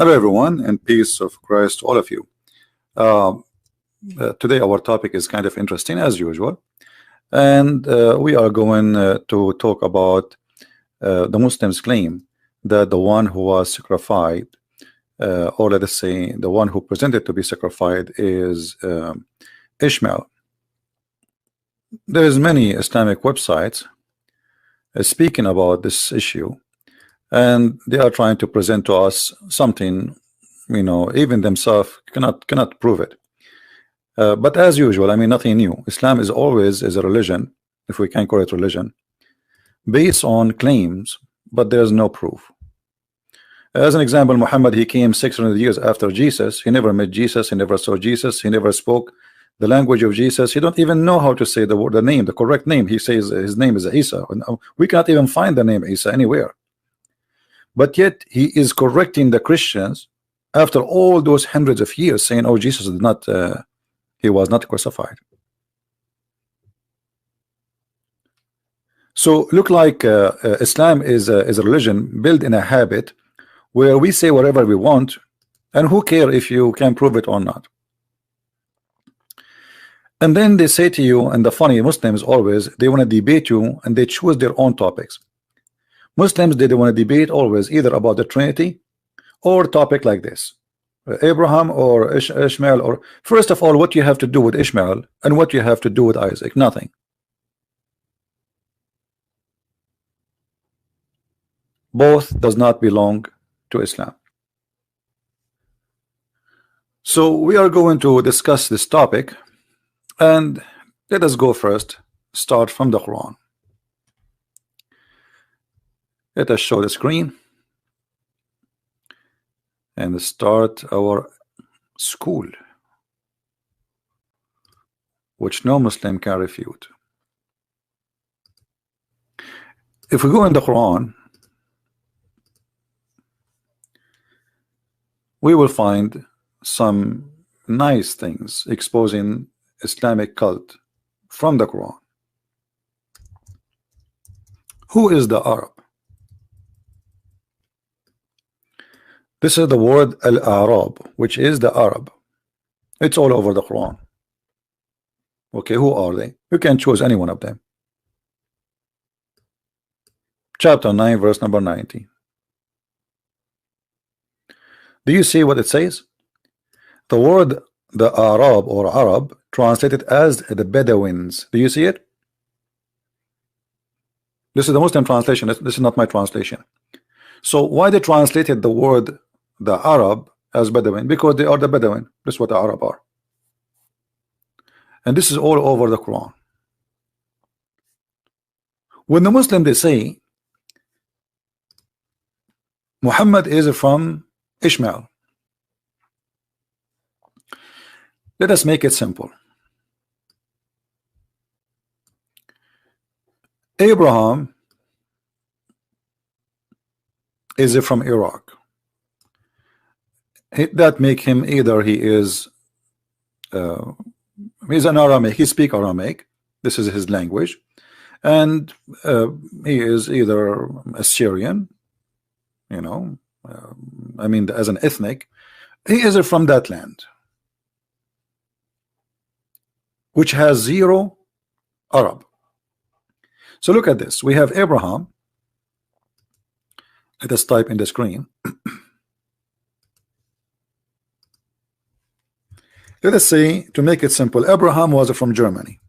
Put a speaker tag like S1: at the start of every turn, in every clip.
S1: Hello everyone, and peace of Christ to all of you. Today our topic is kind of interesting as usual, and we are going to talk about the Muslims' claim that the one who was sacrificed, or let us say the one who presented to be sacrificed, is Ishmael. There is many Islamic websites speaking about this issue, and they are trying to present to us something, you know, even themselves cannot prove it. But as usual, I mean, nothing new. Islam is always a religion, if we can call it religion, based on claims, but there's no proof. As an example, Muhammad, he came 600 years after Jesus. He never met Jesus. He never saw Jesus. He never spoke the language of Jesus. He don't even know how to say the word, the name, the correct name. He says his name is Isa. We cannot even find the name Isa anywhere. But yet he is correcting the Christians after all those hundreds of years, saying, "Oh, Jesus did not, he was not crucified." So look like Islam is a religion built in a habit where we say whatever we want, and who care if you can prove it or not. And then they say to you, and the funny Muslims always, they want to debate you, and they choose their own topics. Muslims, they want to debate always either about the Trinity or topic like this, Abraham or Ishmael. Or first of all, what you have to do with Ishmael and what you have to do with Isaac? Nothing. Both does not belong to Islam. So we are going to discuss this topic, and let us go first, start from the Quran. Let us show the screen and start our school, which no Muslim can refute. If we go in the Quran, we will find some nice things exposing Islamic cult from the Quran. Who is the Arab? This is the word Al-Arab, which is the Arab. It's all over the Quran. Okay, who are they? You can choose any one of them. Chapter 9, verse number 90. Do you see what it says? The word the Arab or Arab translated as the Bedouins. Do you see it? This is the Muslim translation. This is not my translation. So why they translated the word the Arab as Bedouin? Because they are the Bedouin. This is what the Arab are. And this is all over the Quran. When the Muslim, they say Muhammad is from Ishmael, let us make it simple. Abraham is from Iraq. That make him either he is he's an Aramaic, he speaks Aramaic, this is his language, and he is either Assyrian, you know, I mean, as an ethnic, he is from that land, which has zero Arab. So look at this. We have Abraham. Let us type in the screen. Let us say, to make it simple, Abraham was from Germany.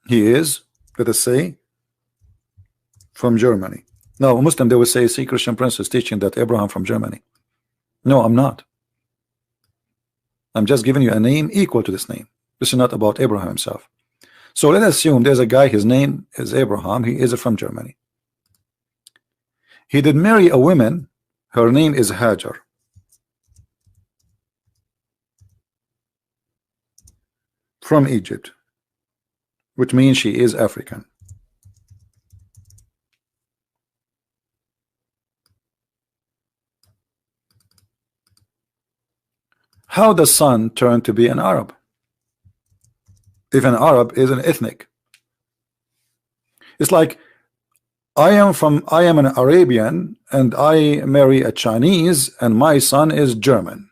S1: He is, let us say, from Germany. Now, a Muslim, they will say, see, Christian Prince is teaching that Abraham from Germany. No, I'm not. I'm just giving you a name equal to this name. This is not about Abraham himself. So let us assume there's a guy, his name is Abraham, he is from Germany. He did marry a woman, her name is Hajar. From Egypt, which means she is African. How does son turn to be an Arab? If an Arab is an ethnic, It's like I am an Arabian and I marry a Chinese and my son is German.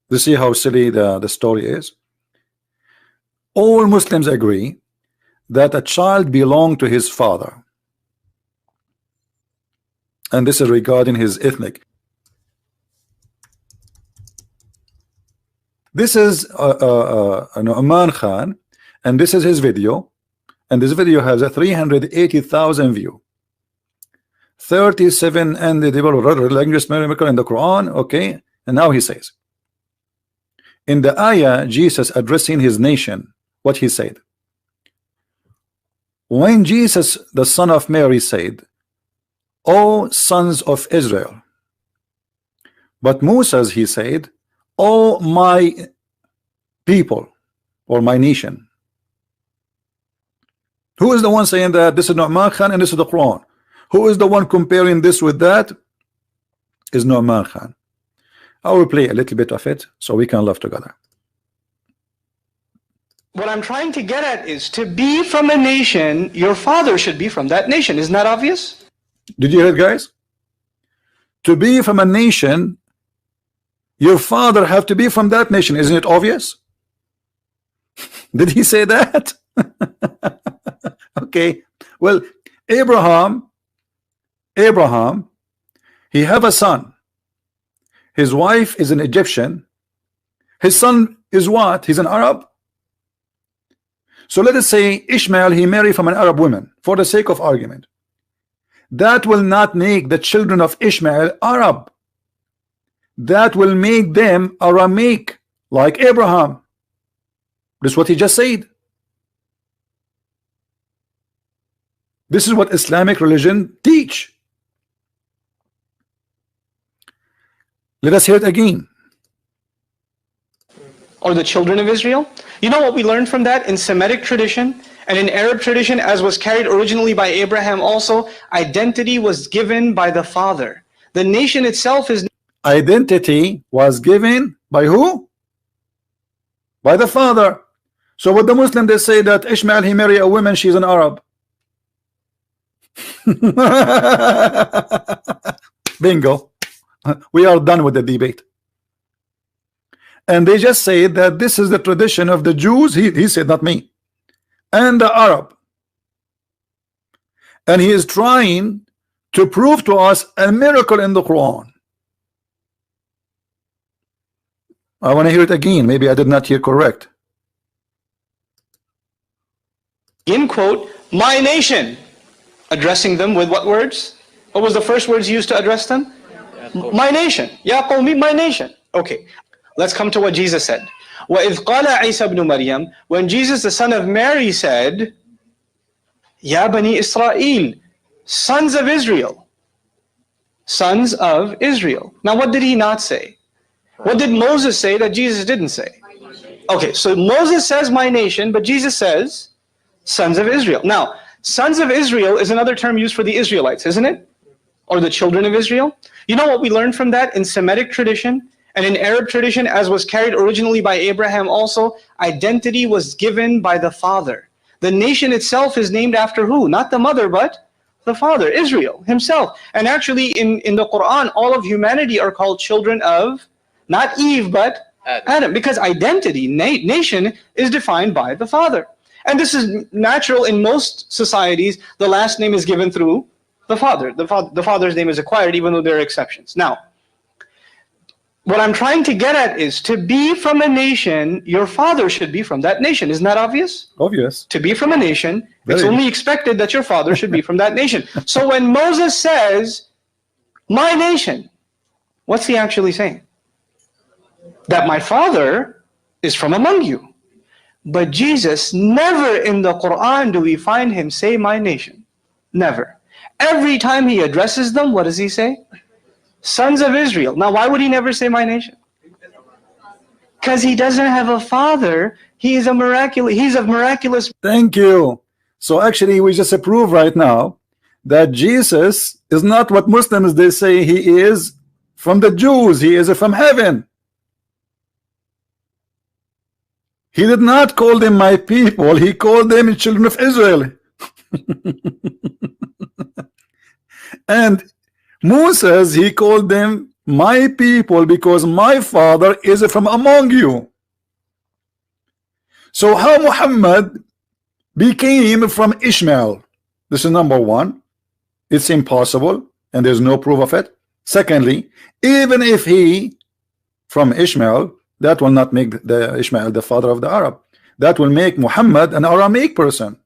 S1: You see how silly the story is? All Muslims agree that a child belongs to his father, and this is regarding his ethnic. This is Nu'man Khan, and this is his video, and this video has a 380,000 view, 37 and the language miracle in the Quran. Okay, and now he says in the ayah, Jesus addressing his nation, what he said when Jesus the son of Mary said, "O sons of Israel," but Moses he said, "O my people," or my nation. Who is the one saying that? This is Nu'man Khan and this is the Quran. Who is the one comparing this with that? Is Nu'man Khan. I will play a little bit of it so we can laugh together.
S2: What I'm trying to get at is, to be from a nation, your father should be from that nation. Isn't that obvious?
S1: Did you hear it, guys? To be from a nation, your father have to be from that nation. Isn't it obvious? Did he say that? Okay. Well, Abraham, he have a son. His wife is an Egyptian. His son is what? He's an Arab. So let us say Ishmael, he married from an Arab woman, for the sake of argument. That will not make the children of Ishmael Arab. That will make them Aramaic, like Abraham. This is what he just said. This is what Islamic religion teach. Let us hear it again.
S2: Or the children of Israel. You know what we learned from that? In Semitic tradition and in Arab tradition, as was carried originally by Abraham also, identity was given by the father. The nation itself is...
S1: Identity was given by who? By the father. So with the Muslim, they say that Ishmael, he married a woman, she's an Arab. Bingo. We are done with the debate. And they just say that this is the tradition of the Jews. He said, not me, and the Arab. And he is trying to prove to us a miracle in the Quran. I want to hear it again. Maybe I did not hear correct.
S2: In quote, my nation. Addressing them with what words? What was the first words used to address them? My nation. Ya qawmi, my nation. Okay. Let's come to what Jesus said. وَإِذْ قَالَ عِيسَى بْنُ مَرْيَمَ, when Jesus the son of Mary said, Ya Bani Israel, sons of Israel. Sons of Israel. Now what did he not say? What did Moses say that Jesus didn't say? Okay, so Moses says my nation, but Jesus says sons of Israel. Now, sons of Israel is another term used for the Israelites, isn't it? Or the children of Israel. You know what we learned from that? In Semitic tradition and in Arab tradition, as was carried originally by Abraham also, identity was given by the father. The nation itself is named after who? Not the mother, but the father, Israel himself. And actually in the Quran, all of humanity are called children of, not Eve, but Adam. Because identity, nation, is defined by the father. And this is natural in most societies. The last name is given through the father. The father's name is acquired, even though there are exceptions. Now, what I'm trying to get at is, to be from a nation, your father should be from that nation. Isn't that obvious?
S1: Obvious.
S2: To be from a nation, it's only expected that your father should be from that nation. So when Moses says, my nation, what's he actually saying? That my father is from among you. But Jesus, never in the Quran do we find him say my nation. Never. Every time he addresses them, what does he say? Sons of Israel. Now, why would he never say my nation? Because he doesn't have a father. He's of miraculous.
S1: Thank you. So actually, we just approve right now that Jesus is not what Muslims they say he is from the Jews. He is from heaven. He did not call them my people. He called them children of Israel. And Moses, he called them my people because my father is from among you. So how Muhammad became from Ishmael? This is number one. It's impossible, and there's no proof of it. Secondly, even if he from Ishmael, that will not make the Ishmael the father of the Arab. That will make Muhammad an Aramaic person.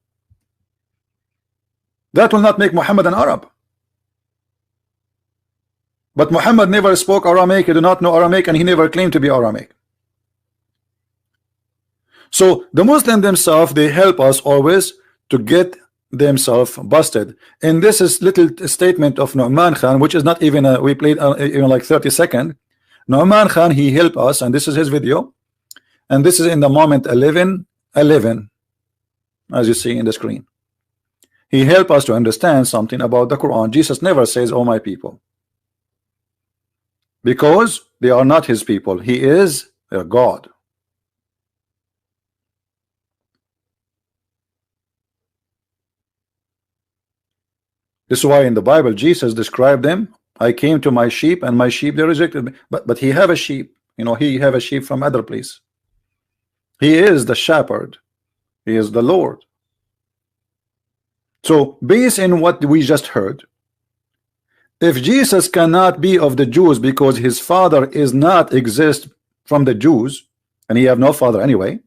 S1: That will not make Muhammad an Arab. But Muhammad never spoke Aramaic, he did not know Aramaic, and he never claimed to be Aramaic. So the Muslims themselves, they help us always to get themselves busted. And this is little statement of Nu'man Khan, which is not even we played even like 30 seconds. Nu'man Khan, he helped us, and this is his video, and this is in the moment 11:11, as you see in the screen. He helped us to understand something about the Quran. Jesus never says, "Oh my people," because they are not his people. He is a God. This is why in the Bible Jesus described them. I came to my sheep, and my sheep they rejected me. But he have a sheep, you know. He have a sheep from other place. He is the shepherd. He is the Lord. So based on what we just heard, if Jesus cannot be of the Jews because his father is not exist from the Jews, and he have no father anyway,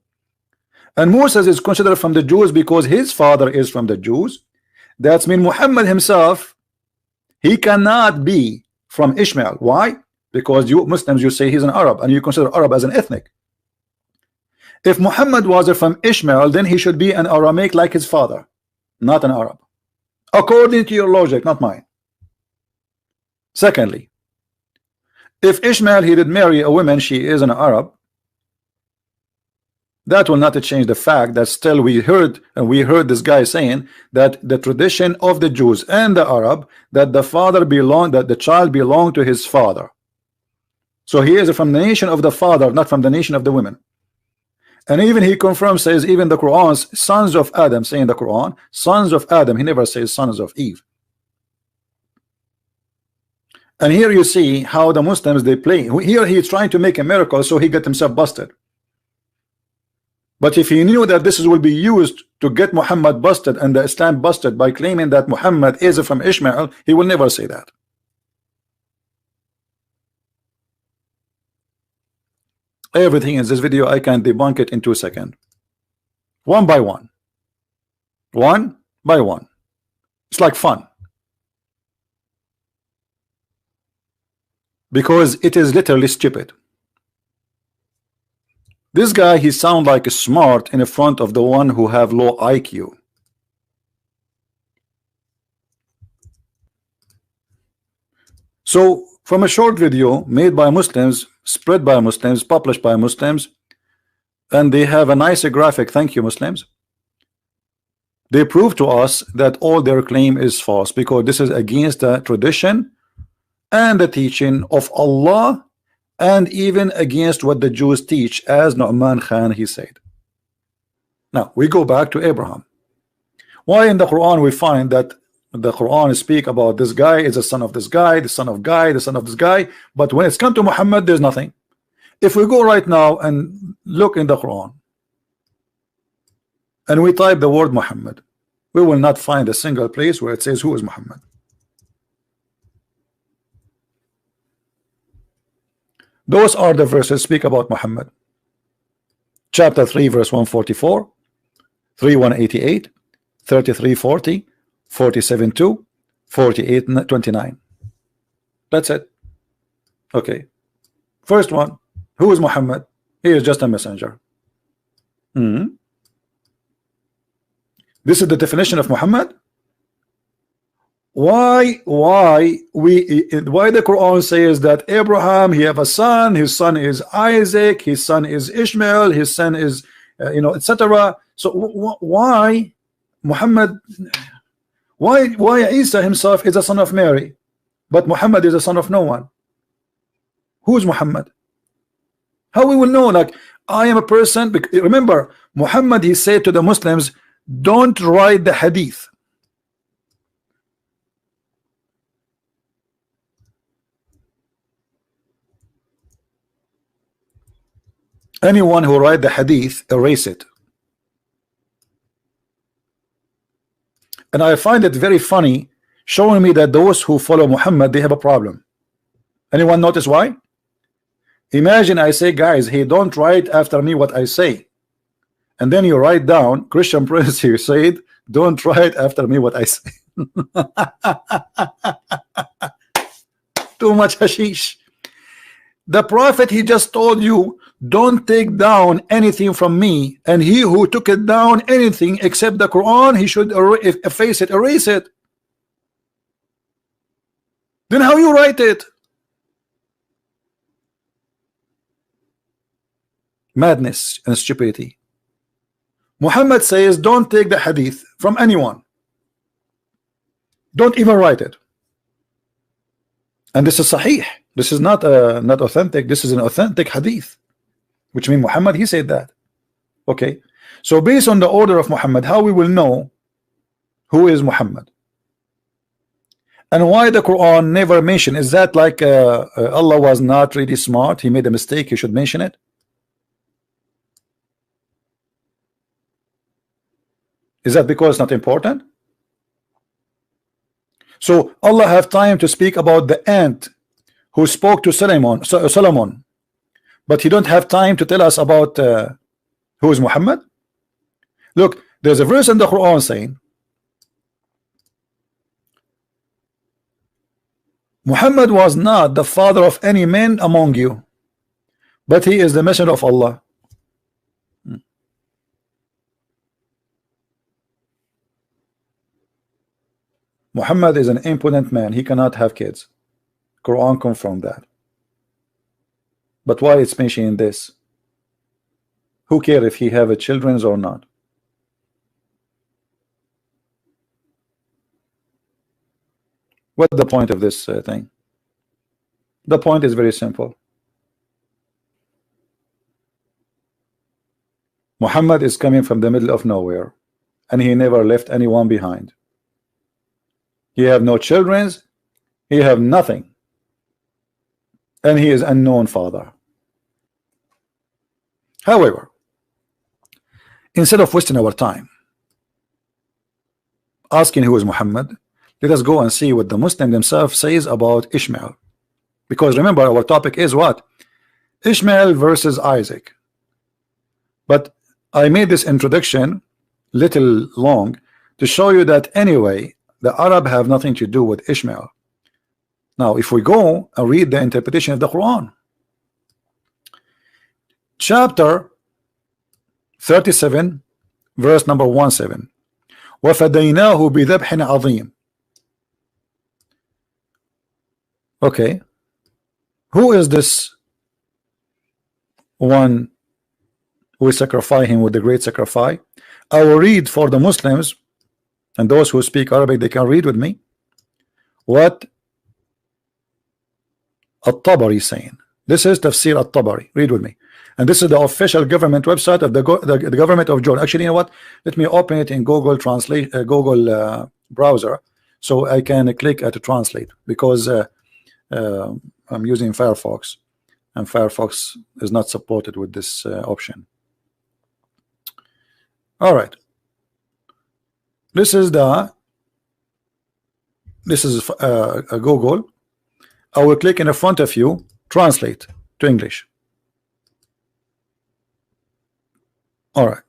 S1: and Moses is considered from the Jews because his father is from the Jews, that's mean Muhammad himself, he cannot be from Ishmael. Why? Because you Muslims, you say he's an Arab, and you consider Arab as an ethnic. If Muhammad was from Ishmael, then he should be an Aramaic like his father, not an Arab, according to your logic, not mine. Secondly, if Ishmael he did marry a woman, she is an Arab, that will not change the fact that still we heard this guy saying that the tradition of the Jews and the Arab, that the father belonged, that the child belonged to his father. So he is from the nation of the father, not from the nation of the women. And even he confirms, says even the Quran's sons of Adam, saying the Quran sons of Adam, he never says sons of Eve. And here you see how the Muslims they play. Here he is trying to make a miracle, so he got himself busted. But if he knew that this will be used to get Muhammad busted and the Islam busted by claiming that Muhammad is from Ishmael, he will never say that. Everything in this video I can debunk it in 2 seconds, one by one, one by one. It's like fun, because it is literally stupid. This guy, he sound like smart in front of the one who have low IQ. So from a short video made by Muslims, spread by Muslims, published by Muslims, and they have a nice graphic, thank you Muslims, they prove to us that all their claim is false, because this is against the tradition and the teaching of Allah, and even against what the Jews teach, as Nu'man Khan he said. Now we go back to Abraham. Why in the Quran we find that the Quran speak about this guy is a son of this guy, the son of guy, the son of this guy, but when it's come to Muhammad there's nothing. If we go right now and look in the Quran and we type the word Muhammad, we will not find a single place where it says who is Muhammad. Those are the verses speak about Muhammad. Chapter 3 verse 144, 3:188, 33:40, 47:2, 48:29. That's it. Okay. First one, who is Muhammad? He is just a messenger. This is the definition of Muhammad. Why the Quran says that Abraham he have a son, his son is Isaac, his son is Ishmael, his son is etc. So why Muhammad, why Isa himself is a son of Mary, but Muhammad is a son of no one? Who is Muhammad? How we will know? Like, I am a person. Remember, Muhammad he said to the Muslims, don't write the hadith. anyone who write the hadith, erase it. And I find it very funny, showing me that those who follow Muhammad, they have a problem. Anyone notice why? Imagine I say, guys, hey, don't write after me what I say, and then you write down, Christian Prince here said, don't write after me what I say. Too much hashish. The prophet, he just told you, don't take down anything from me, and he who took it down anything except the Quran, he should efface it, erase it. Then how you write it? Madness and stupidity. Muhammad says, don't take the hadith from anyone. Don't even write it. And this is sahih. This is not not authentic. This is an authentic hadith, which means Muhammad, he said that. Okay, so based on the order of Muhammad, how we will know who is Muhammad and why the Quran never mentioned? Is that like Allah was not really smart, he made a mistake, he should mention it? Is that because it's not important? So Allah have time to speak about the ant who spoke to Solomon, but he don't have time to tell us about who is Muhammad? Look, there's a verse in the Quran saying Muhammad was not the father of any man among you, but he is the messenger of Allah. Muhammad is an impotent man, he cannot have kids. Quran confirmed that. But why it's mentioning this? Who cares if he have a children or not? What's the point of this thing? The point is very simple. Muhammad is coming from the middle of nowhere, and he never left anyone behind. He have no children, he have nothing, and he is unknown father. However, instead of wasting our time asking who is Muhammad, let us go and see what the Muslim themselves says about Ishmael. Because remember, our topic is what? Ishmael versus Isaac. But I made this introduction little long to show you that anyway the Arab have nothing to do with Ishmael. Now if we go and read the interpretation of the Quran, chapter 37 verse number 17, وَفَدَيْنَاهُ بِذَبْحٍ عَظِيمٍ. Okay, who is this one who sacrifice him with the great sacrifice? I will read for the Muslims, and those who speak Arabic, they can read with me what At-Tabari is saying. This is Tafsir At-Tabari. Read with me. And this is the official government website of the government of Jordan. Actually, you know what? Let me open it in Google Translate, Google browser, so I can click at translate, because I'm using Firefox, and Firefox is not supported with this option. All right. This is a Google. I will click in front of you, translate to English. All right.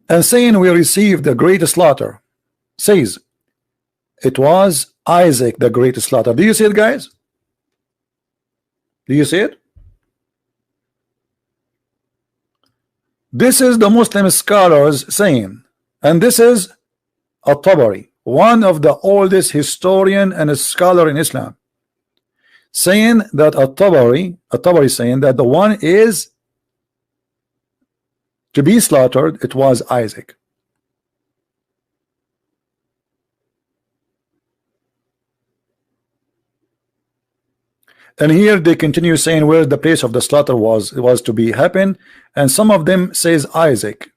S1: And saying we received the great slaughter, says it was Isaac the great slaughter. Do you see it, guys? Do you see it? This is the Muslim scholars saying, and this is At-Tabari, one of the oldest historian and a scholar in Islam, saying that At-Tabari saying that the one is to be slaughtered, it was Isaac. And here they continue saying where the place of the slaughter was to be happen, and some of them says Isaac,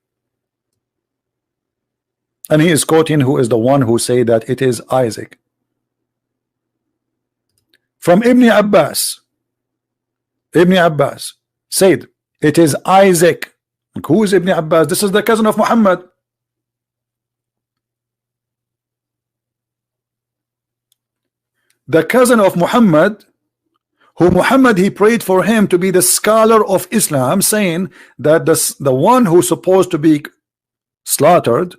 S1: and he is quoting who is the one who say that it is Isaac. From Ibn Abbas, said it is Isaac. And who is Ibn Abbas? This is the cousin of Muhammad. The cousin of Muhammad, who Muhammad he prayed for him to be the scholar of Islam, saying that the one who's supposed to be slaughtered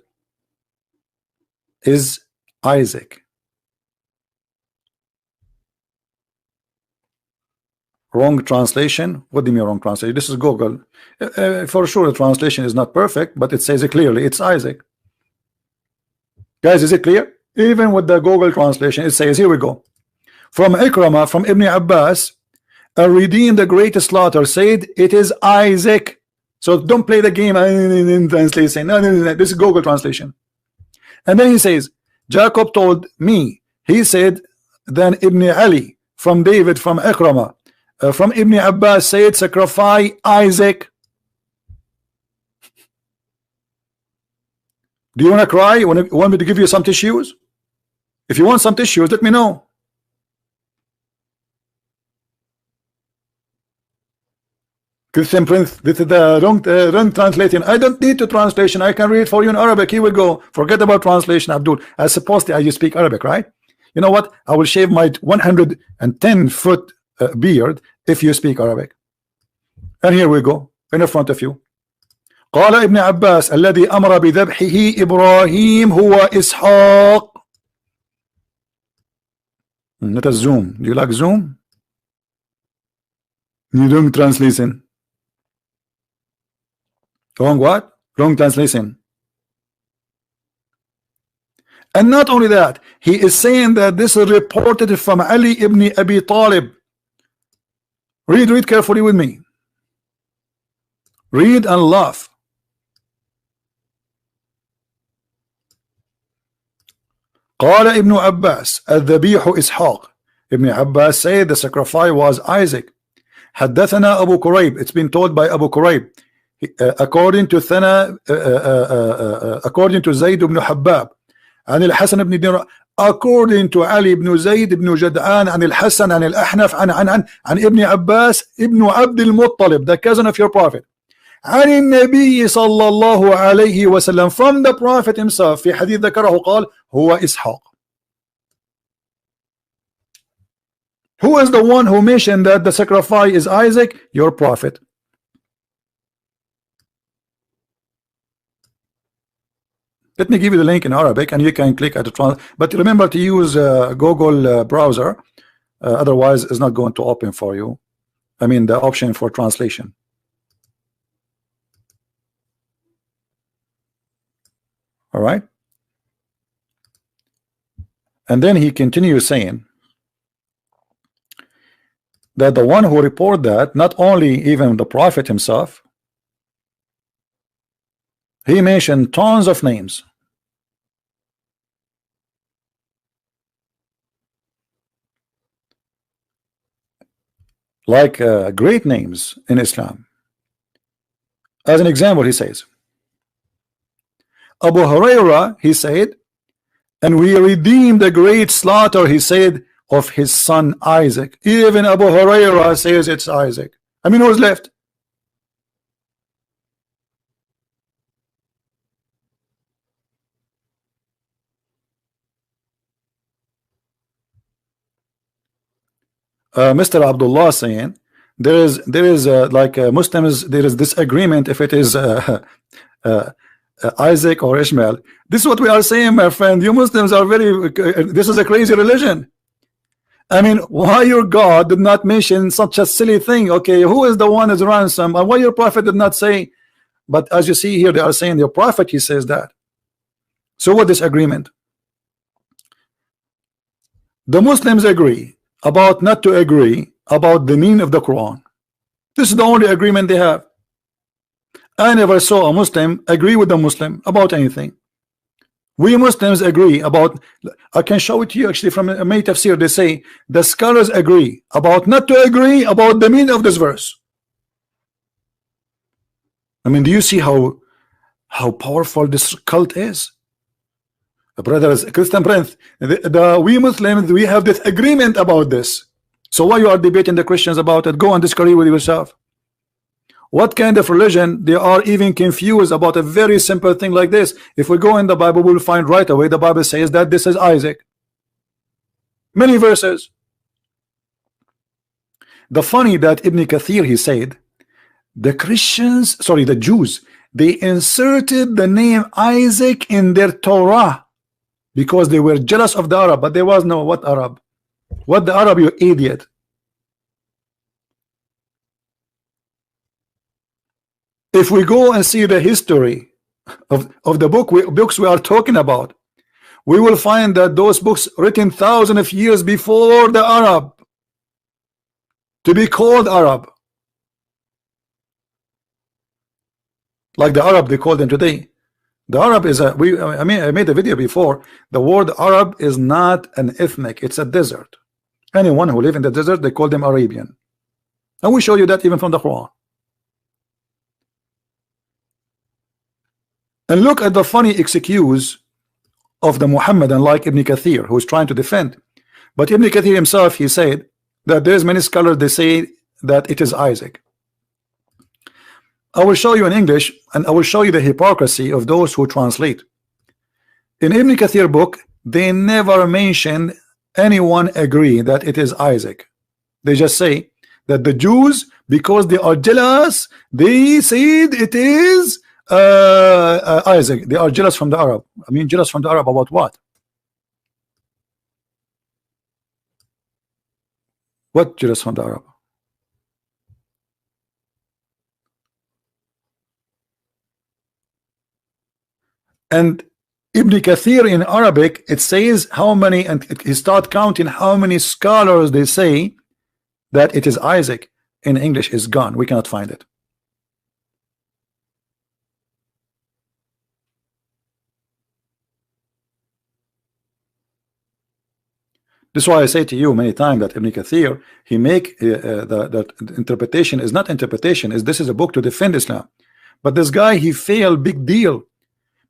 S1: is Isaac. Wrong translation. What do you mean wrong translation? This is Google. For sure the translation is not perfect, but it says it clearly, it's Isaac. Guys, is it clear? Even with the Google translation, it says, here we go. From Ikramah, from Ibn Abbas, a redeemed the greatest slaughter said it is Isaac. So don't play the game in translation. No, this is Google translation. And then he says, Jacob told me, he said, then Ibn Ali, from David, from Ikramah, from Ibn Abbas said, sacrifice Isaac. Do you want to cry? You want me to give you some tissues? If you want some tissues, let me know. Christian Prince, this is the wrong translation. I don't need to translation. I can read for you in Arabic. Here we go. Forget about translation, Abdul. As supposedly you speak Arabic, right? You know what? I will shave my 110-foot beard if you speak Arabic. And here we go in front of you. قال ابن عباس الذي أمر بذبحه إبراهيم هو إسحاق. Let us zoom. Do you like zoom? You don't translation. Wrong what? Wrong translation. And not only that, he is saying that this is reported from Ali ibn Abi Talib. Read carefully with me. Read and laugh. قال ابن عباس الذبيح إسحاق. Ibn Abbas said the sacrifice was Isaac. حدثنا أبو كريب. It's been told by Abu Kurayb. According to Zayd ibn Habab عن الحسن بن دينار, according to Ali ibn Zayd ibn Jad'an عن الحسن عن الأحنف عن ابن عباس ابن عبد المطلب, the cousin of your prophet, عن النبي صلى الله عليه وسلم, from the prophet himself, في حديث ذكره قال هو إسحاق. Who is the one who mentioned that the sacrifice is Isaac? Your prophet. Let me give you the link in Arabic and you can click at the translation. But remember to use Google browser, otherwise it's not going to open for you. I mean the option for translation. All right. And then he continues saying that the one who report that, not only even the prophet himself, he mentioned tons of names. Like great names in Islam. As an example, he says, Abu Hurairah, he said, and we redeemed the great slaughter, he said, of his son Isaac. Even Abu Hurairah says it's Isaac. I mean, who's left? Mr. Abdullah saying there is like Muslims, there is disagreement if it is Isaac or Ishmael. This is what we are saying, my friend. You Muslims are very this is a crazy religion. I mean, why your God did not mention such a silly thing? Okay, who is the one as ransom, and why your prophet did not say? But as you see here, they are saying your prophet, he says that. So what is agreement? The Muslims agree about not to agree about the meaning of the Quran. This is the only agreement they have. I never saw a Muslim agree with a Muslim about anything. We Muslims agree about, I can show it to you actually from a May Tafsir. They say the scholars agree about not to agree about the meaning of this verse. I mean, do you see how powerful this cult is? Brothers, Christian Prince, we Muslims, we have this agreement about this. So why you are debating the Christians about it? Go and disagree with yourself. What kind of religion? They are even confused about a very simple thing like this. If we go in the Bible, we'll find right away the Bible says that this is Isaac. Many verses. The funny that Ibn Kathir, he said, the Christians, sorry, the Jews, they inserted the name Isaac in their Torah because they were jealous of the Arab, but there was no what Arab? What the Arab, you idiot? If we go and see the history of the books we are talking about, we will find that those books written thousands of years before the Arab to be called Arab, like the Arab they call them today. The Arab is a I made a video before. The word Arab is not an ethnic, it's a desert. Anyone who live in the desert, they call them Arabian, and we show you that even from the Quran. And look at the funny excuse of the Muhammadan like Ibn Kathir, who is trying to defend. But Ibn Kathir himself, he said that there's many scholars, they say that it is Isaac. I will show you in English, and I will show you the hypocrisy of those who translate. In Ibn Kathir book, they never mention anyone agree that it is Isaac. They just say that the Jews, because they are jealous, they said it is Isaac. They are jealous from the Arab. I mean, jealous from the Arab about what? What jealous from the Arab? And Ibn Kathir in Arabic, it says how many, and he start counting how many scholars they say that it is Isaac. In English is gone. We cannot find it. This is why I say to you many times that Ibn Kathir, he make the interpretation is not interpretation, is this is a book to defend Islam. But this guy, he failed big deal,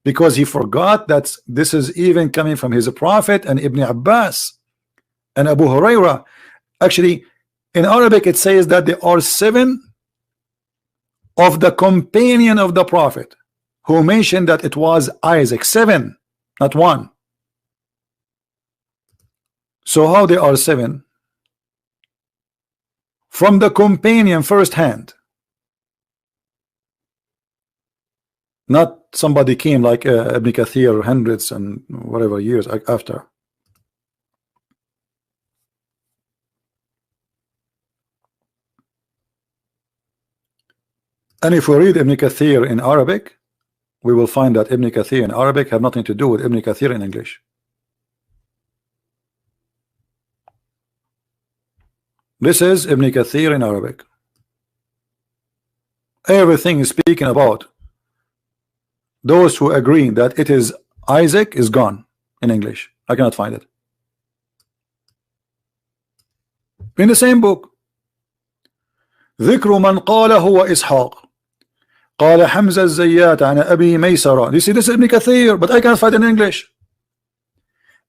S1: because he forgot that this is even coming from his prophet and Ibn Abbas and Abu Huraira. Actually, in Arabic it says that there are 7 of the companion of the prophet who mentioned that it was Isaac. 7, not 1. So how they are 7? From the companion first hand, not somebody came like Ibn Kathir hundreds and whatever years after. And if we read Ibn Kathir in Arabic, we will find that Ibn Kathir in Arabic have nothing to do with Ibn Kathir in English. This is Ibn Kathir in Arabic. Everything is speaking about those who agree that it is Isaac is gone in English. I cannot find it. In the same book, ذكر من قال هو إسحاق قال حمزة الزيات عن أبي ميسرة. You see, this is Ibn Kathir, but I cannot find it in English.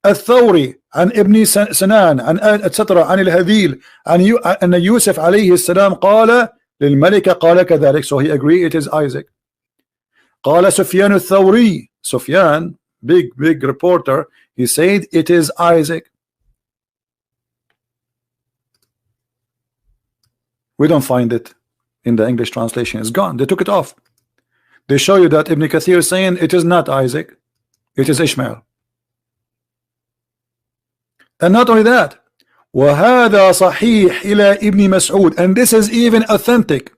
S1: الثوري عن ابن سنان عن etc. عن الهذيل عن أن يوسف عليه السلام قال للملكة قال كذلك. So he agreed it is Isaac. قال سفيان الثوري, Sufyan, big reporter, he said it is Isaac. We don't find it in the English translation. It's gone. They took it off. They show you that Ibn Kathir is saying it is not Isaac, it is Ishmael. And not only that, وهذا صحيح إلى ابن مسعود, and this is even authentic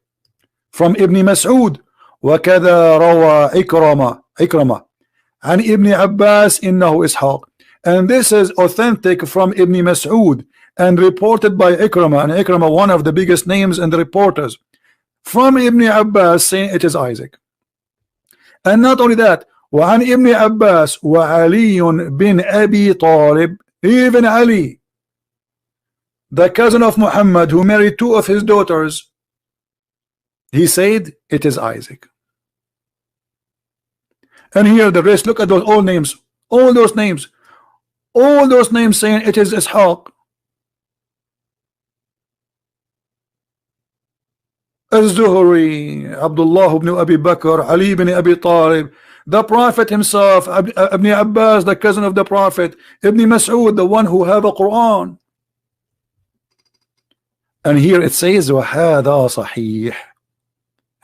S1: from Ibn Mas'ud. وكذا روى إكرمة عن ابن عباس إنه إسحاق, and this is authentic from Ibn Mas'ud and reported by Ikramah, and Ikramah, one of the biggest names in the reporters, from Ibn Abbas saying it is Isaac. And not only that, وعن ابن عباس وعلي بن أبي طالب, even Ali, the cousin of Muhammad who married 2 of his daughters, he said it is Isaac. And here the rest, look at those old names, all those names saying it is Ishaq. Az-Zuhri, Abdullah ibn Abi Bakr, Ali ibn Abi Talib, the Prophet himself, Ibn Abbas, the cousin of the Prophet, Ibn Mas'ud, the one who have a Quran. And here it says وَهَذَا صَحِيح,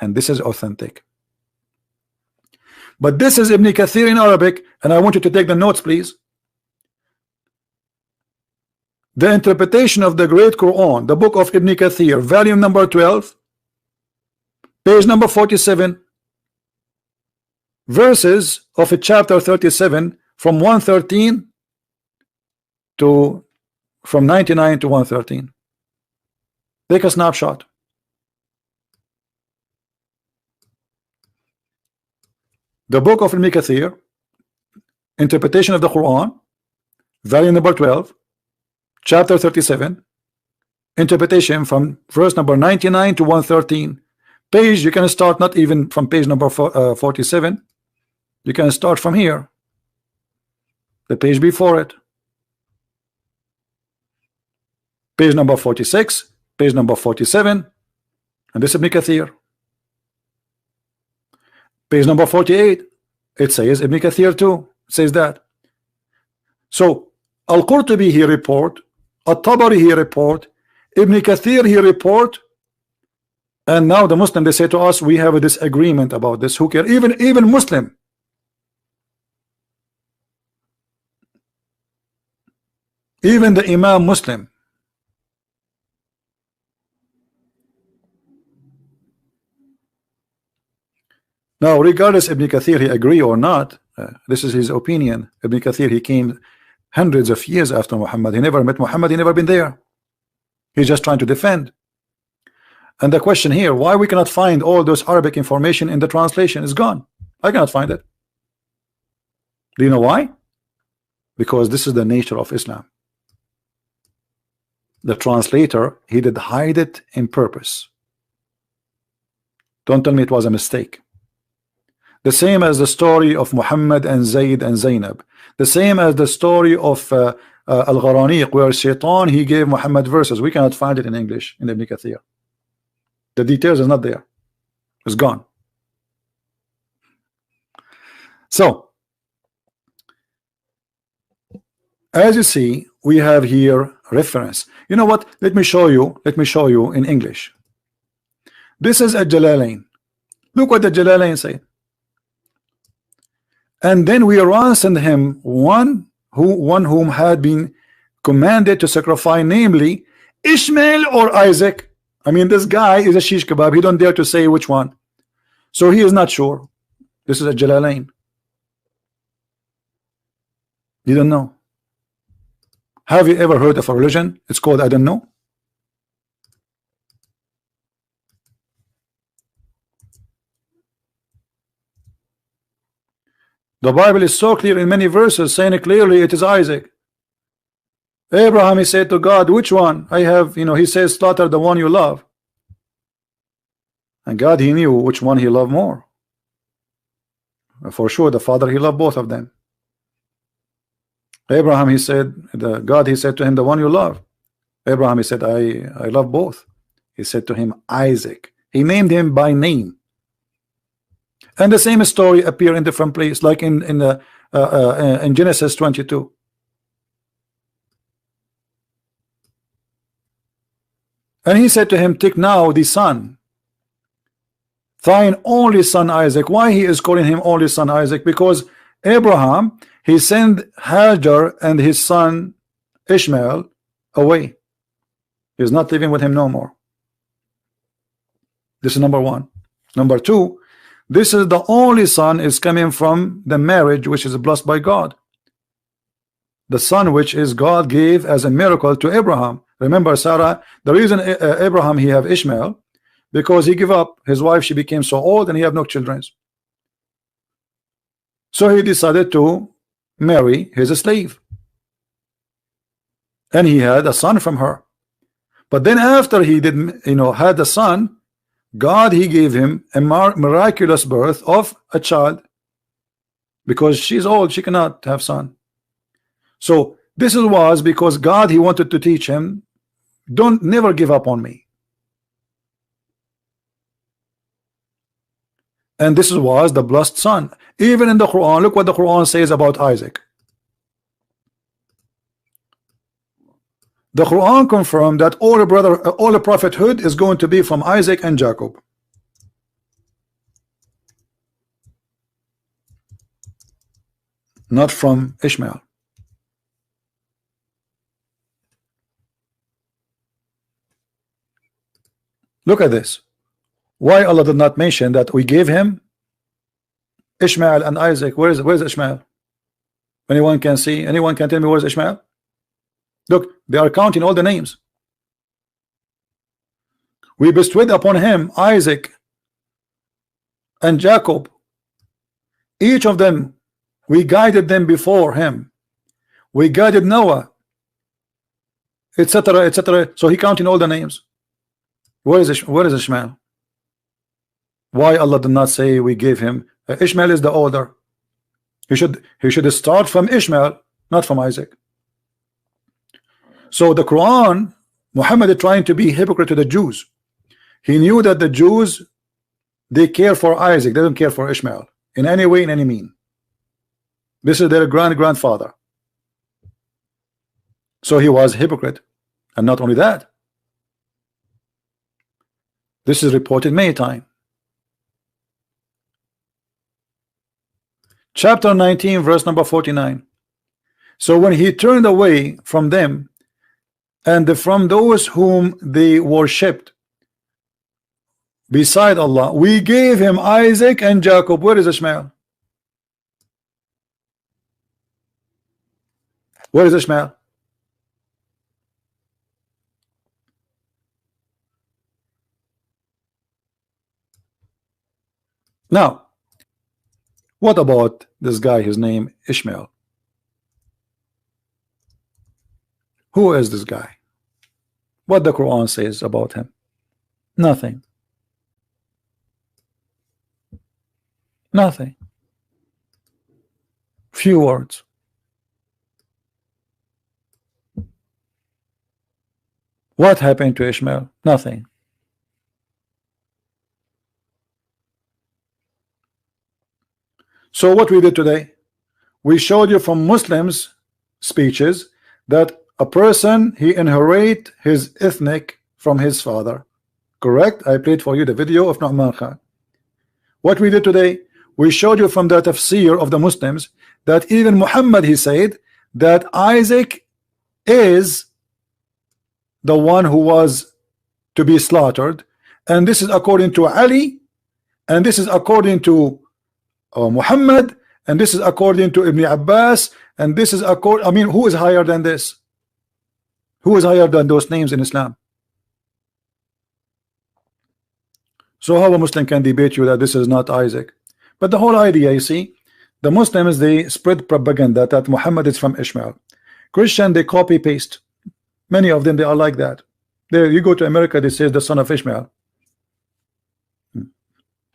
S1: and this is authentic. But this is Ibn Kathir in Arabic, and I want you to take the notes, please. The interpretation of the Great Quran, the book of Ibn Kathir, volume number 12, page number 47, verses of chapter 37, from 113 to from 99 to 113. Take a snapshot. The book of Ibn Kathir, interpretation of the Quran, volume number 12, chapter 37, interpretation from verse number 99 to 113. Page, you can start not even from page number 47. You can start from here, the page before it, page number 46, page number 47, and this is Ibn Kathir. Page number 48, it says Ibn Kathir too, it says that. So Al-Qurtubi he report, At-Tabari he report, Ibn Kathir he report, and now the Muslim, they say to us, we have a disagreement about this. Who care? Even Muslim, even the Imam Muslim. Now, regardless Ibn Kathir he agree or not, this is his opinion. Ibn Kathir, he came hundreds of years after Muhammad. He never met Muhammad. He never been there. He's just trying to defend. And the question here, why we cannot find all those Arabic information in the translation is gone. I cannot find it. Do you know why? Because this is the nature of Islam. The translator, he did hide it in purpose. Don't tell me it was a mistake. The same as the story of Muhammad and Zayd and Zainab. The same as the story of Al-Gharaniq, where Shaitan, he gave Muhammad verses. We cannot find it in English in Ibn Kathir. The details is not there. It's gone. So, as you see, we have here reference. You know what? Let me show you in English. This is a Jalalain. Look what the Jalalain say. And then we ransomed him one whom had been commanded to sacrifice, namely Ishmael or Isaac. I mean, this guy is a shish kebab. He don't dare to say which one. So he is not sure. This is a Jalalain. You don't know. Have you ever heard of a religion? It's called I don't know. The Bible is so clear in many verses, saying it clearly it is Isaac. Abraham, he said to God, which one? I have, he says, slaughter the one you love. And God, he knew which one he loved more. For sure, the father, he loved both of them. Abraham, he said, God, he said to him, the one you love. Abraham, he said, I love both. He said to him, Isaac. He named him by name. And the same story appear in different places, like in Genesis 22. And he said to him, take now the son, thine only son Isaac. Why he is calling him only son Isaac? Because Abraham, he sent Hajar and his son Ishmael away. He's not living with him no more. This is number one. Number two, this is the only son is coming from the marriage which is blessed by God. The son which is God gave as a miracle to Abraham. Remember Sarah, the reason Abraham he have Ishmael, because he gave up his wife, she became so old and he have no children. So he decided to marry his slave. And he had a son from her. But then after he did, had a son, God, he gave him a miraculous birth of a child, because she's old, she cannot have son. So this was because God, he wanted to teach him, never give up on me. and this was the blessed son. Even in the Quran, look what the Quran says about Isaac. The Quran confirmed that all the prophethood is going to be from Isaac and Jacob. Not from Ishmael. Look at this. Why Allah did not mention that we gave him Ishmael and Isaac? Where's Ishmael? Anyone can see? Anyone can tell me where's Ishmael? Look, they are counting all the names. We bestowed upon him Isaac and Jacob. Each of them, we guided them before him. We guided Noah, etc., etc. So he counting all the names. Where is Ishmael? Why Allah did not say we gave him? Ishmael is the older. He should start from Ishmael, not from Isaac. So the Quran, Muhammad is trying to be hypocrite to the Jews. He knew that the Jews, they care for Isaac, they don't care for Ishmael in any way, in any mean. This is their grandfather. So he was hypocrite. And not only that, this is reported many times. Chapter 19, verse number 49. So when he turned away from them and from those whom they worshipped beside Allah, we gave him Isaac and Jacob. Where is Ishmael? Where is Ishmael? Now, what about this guy, his name Ishmael? Who is this guy? What the Quran says about him? Nothing. Nothing. Few words. What happened to Ishmael? Nothing. So what we did today, we showed you from Muslims speeches that a person, he inherit his ethnic from his father. Correct? I played for you the video of Nu'man Khan. What we did today, we showed you from the tafsir of the Muslims that even Muhammad, he said that Isaac is the one who was to be slaughtered, and this is according to Ali, and this is according to Muhammad, and this is according to Ibn Abbas, and this is according, I mean, who is higher than this? Who is higher than those names in Islam? So how a Muslim can debate you that this is not Isaac? But the whole idea, you see, the Muslims, they spread propaganda that Muhammad is from Ishmael. Christian, they copy paste. Many of them, they are like that. There, you go to America, they say the son of Ishmael.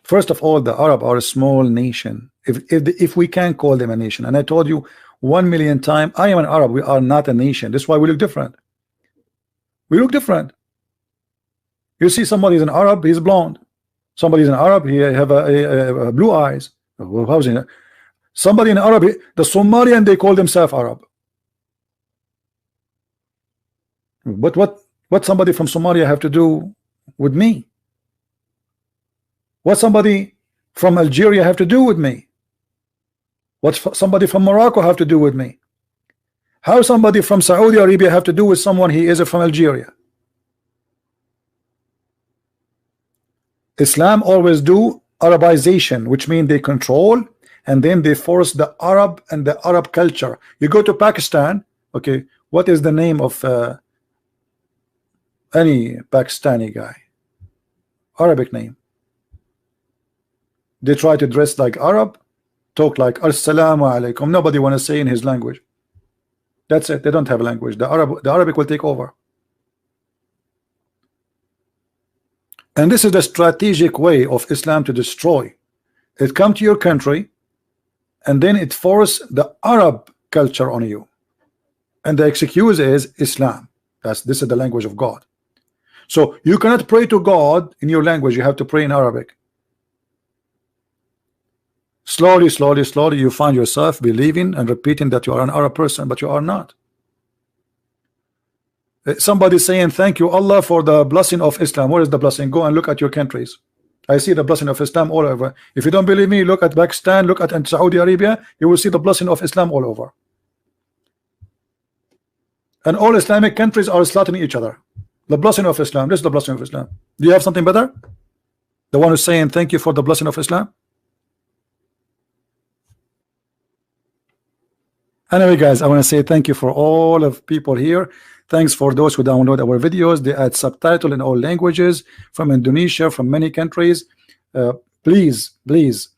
S1: First of all, the Arab are a small nation. If we can call them a nation, and I told you 1,000,000 times, I am an Arab. We are not a nation. That's why we look different. We look different. You see, somebody is an Arab, he's blonde. Somebody is an Arab, he have a blue eyes. How's it? Somebody in Arab, the Somalian, they call themselves Arab. But what somebody from Somalia have to do with me? What somebody from Algeria have to do with me? What somebody from Morocco have to do with me? How somebody from Saudi Arabia have to do with someone he is from Algeria? Islam always do Arabization, which means they control and then they force the Arab and the Arab culture. You go to Pakistan, okay, what is the name of any Pakistani guy? Arabic name. They try to dress like Arab, talk like Assalamu alaikum. Nobody want to say in his language. That's it. They don't have a language. The Arabic will take over. And this is the strategic way of Islam to destroy. It come to your country, and then it force the Arab culture on you. And the excuse is Islam. This is the language of God. So you cannot pray to God in your language. You have to pray in Arabic. Slowly, slowly, slowly, you find yourself believing and repeating that you are an Arab person, but you are not. Somebody saying thank you Allah for the blessing of Islam. Where is the blessing? Go and look at your countries. I see the blessing of Islam all over. If you don't believe me, look at Pakistan, look at Saudi Arabia. You will see the blessing of Islam all over. And all Islamic countries are slaughtering each other. The blessing of Islam. This is the blessing of Islam. Do you have something better? The one who's saying thank you for the blessing of Islam? Anyway, guys, I want to say thank you for all of people here. Thanks for those who download our videos. They add subtitle in all languages from Indonesia, from many countries. Please, please,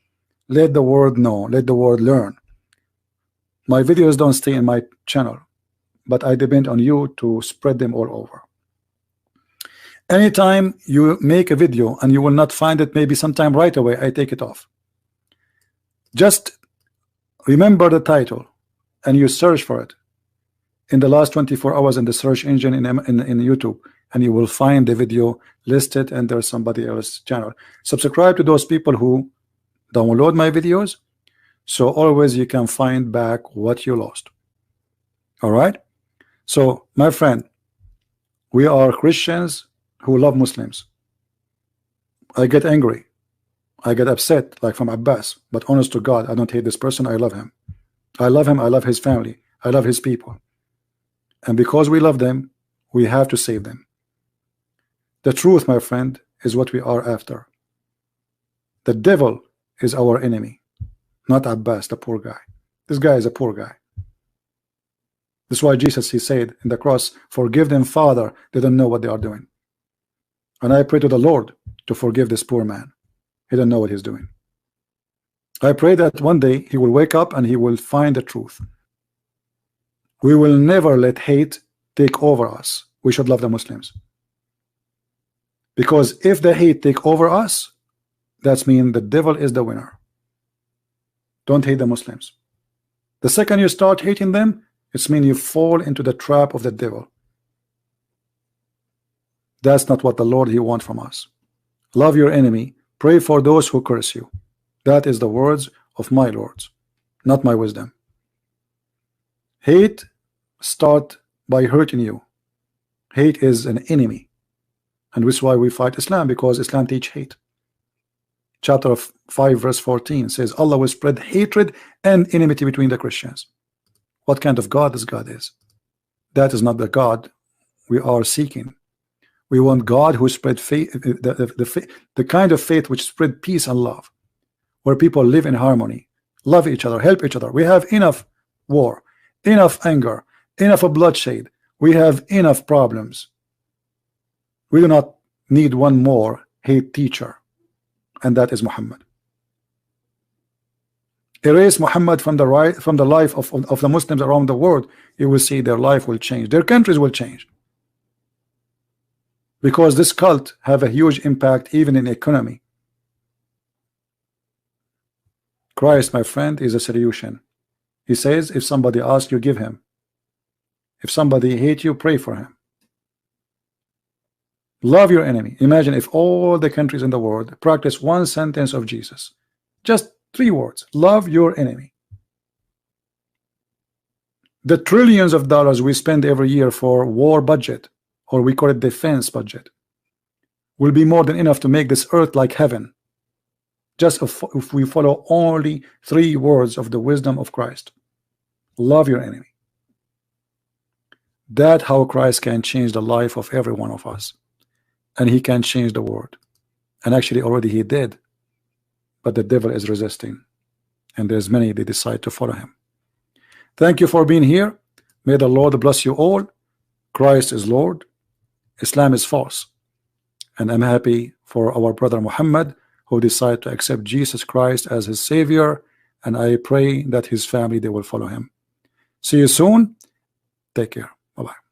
S1: let the world know. Let the world learn. My videos don't stay in my channel, but I depend on you to spread them all over. Anytime you make a video and you will not find it, maybe sometime right away, I take it off. Just remember the title and you search for it in the last 24 hours in the search engine in YouTube, and you will find the video listed, and there's somebody else's channel. Subscribe to those people who download my videos, so always you can find back what you lost. All right, so my friend, we are Christians who love Muslims. I get angry, I get upset, like from Abbas, but honest to God, I don't hate this person. I love him. I love him. I love his family. I love his people. And because we love them, we have to save them. The truth, my friend, is what we are after. The devil is our enemy, not Abbas, the poor guy. This guy is a poor guy. That's why Jesus, he said in the cross, forgive them, Father, they don't know what they are doing. And I pray to the Lord to forgive this poor man. He don't know what he's doing. I pray that one day he will wake up and he will find the truth. We will never let hate take over us. We should love the Muslims. Because if the hate take over us, that means the devil is the winner. Don't hate the Muslims. The second you start hating them, it means you fall into the trap of the devil. That's not what the Lord he wants from us. Love your enemy. Pray for those who curse you. That is the words of my lords, not my wisdom. Hate start by hurting you. Hate is an enemy, and this is why we fight Islam, because Islam teach hate. Chapter 5 verse 14 says Allah will spread hatred and enmity between the Christians. What kind of God this God is? That is not the God we are seeking. We want God who spread faith, the kind of faith which spread peace and love, where people live in harmony, love each other, help each other. We have enough war, enough anger, enough of bloodshed. We have enough problems. We do not need one more hate teacher, and that is Muhammad. Erase Muhammad from the life of the Muslims around the world, you will see their life will change, their countries will change, because this cult have a huge impact even in economy. Christ, my friend, is a solution. He says if somebody asks you, give him. If somebody hates you, pray for him. Love your enemy. Imagine if all the countries in the world practice one sentence of Jesus, just 3 words: love your enemy. The trillions of dollars we spend every year for war budget, or we call it defense budget, will be more than enough to make this earth like heaven, just if we follow only 3 words of the wisdom of Christ. Love your enemy. That's how Christ can change the life of every one of us, and he can change the world. And actually already he did, but the devil is resisting, and there's many they decide to follow him. Thank you for being here. May the Lord bless you all. Christ is Lord, Islam is false, and I'm happy for our brother Muhammad, who decided to accept Jesus Christ as his Savior, and I pray that his family, they will follow him. See you soon. Take care. Bye-bye.